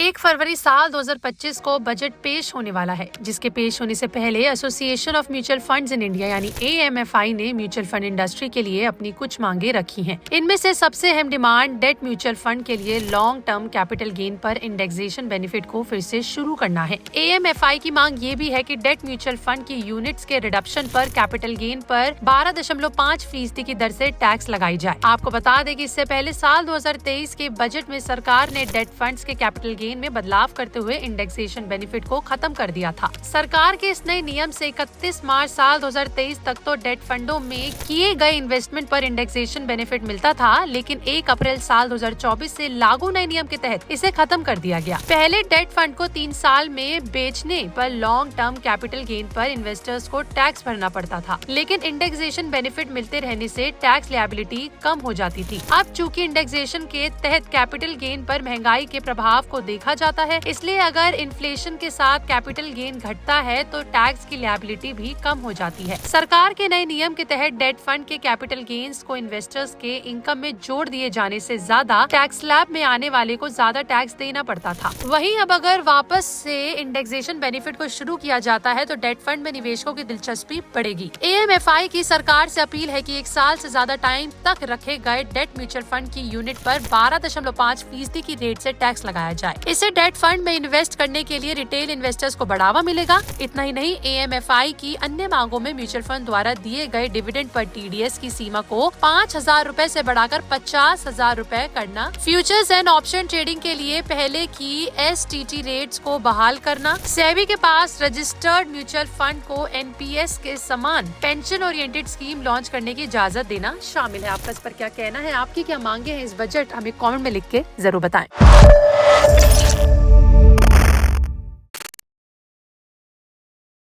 1 फरवरी साल 2025 को बजट पेश होने वाला है, जिसके पेश होने से पहले association of mutual funds in India यानी AMFI ने म्यूचुअल फंड इंडस्ट्री के लिए अपनी कुछ मांगे रखी हैं। इनमें से सबसे अहम डिमांड डेट म्यूचुअल फंड के लिए लॉन्ग टर्म कैपिटल गेन पर इंडेक्सेशन बेनिफिट को फिर से शुरू करना है। AMFI की मांग ये भी है कि डेट म्यूचुअल फंड की यूनिट्स के रिडक्शन पर कैपिटल गेन पर 12.5% की दर से टैक्स लगाई जाए। आपको बता दें कि इससे पहले साल 2023 के बजट में सरकार ने डेट फंड्स के कैपिटल गेन में बदलाव करते हुए इंडेक्सेशन बेनिफिट को खत्म कर दिया था। सरकार के इस नए नियम से 31 मार्च साल 2023 तक तो डेट फंडों में किए गए इन्वेस्टमेंट पर इंडेक्सेशन बेनिफिट मिलता था, लेकिन 1 अप्रैल साल 2024 से लागू नए नियम के तहत इसे खत्म कर दिया गया। पहले डेट फंड को 3 साल में बेचने पर लॉन्ग टर्म कैपिटल गेन पर इन्वेस्टर्स को टैक्स भरना पड़ता था, लेकिन इंडेक्सेशन बेनिफिट मिलते रहने से टैक्स लायबिलिटी कम हो जाती थी। अब चूंकि इंडेक्सेशन के तहत कैपिटल गेन पर महंगाई के प्रभाव को देखा जाता है, इसलिए अगर इन्फ्लेशन के साथ कैपिटल गेन घटता है तो टैक्स की लायबिलिटी भी कम हो जाती है। सरकार के नए नियम के तहत डेट फंड के कैपिटल गेन्स को इन्वेस्टर्स के इनकम में जोड़ दिए जाने से ज्यादा टैक्स स्लैब में आने वाले को ज्यादा टैक्स देना पड़ता था। वहीं अब अगर वापस से इंडेक्सेशन बेनिफिट को शुरू किया जाता है तो डेट फंड में निवेशकों की दिलचस्पी बढ़ेगी। AMFI की सरकार से अपील है कि 1 साल से ज्यादा टाइम तक रखे गए डेट म्यूचुअल फंड की यूनिट पर 12.5% की रेट से टैक्स लगाया जाए। इससे डेट फंड में इन्वेस्ट करने के लिए रिटेल इन्वेस्टर्स को बढ़ावा मिलेगा। इतना ही नहीं, AMFI की अन्य मांगों में म्यूचुअल फंड द्वारा दिए गए डिविडेंड पर TDS की सीमा को 5,000 रूपए से बढ़ाकर 50,000 रूपए करना, फ्यूचर्स एंड ऑप्शन ट्रेडिंग के लिए पहले की STT रेट्स को बहाल करना, सेबी के पास रजिस्टर्ड म्यूचुअल फंड को NPS के समान पेंशन ओरिएंटेड स्कीम लॉन्च करने की इजाजत देना शामिल है। आपका इस पर क्या कहना है? आपकी क्या मांगे हैं इस बजट? हमें कमेंट में लिख के जरूर बताएं।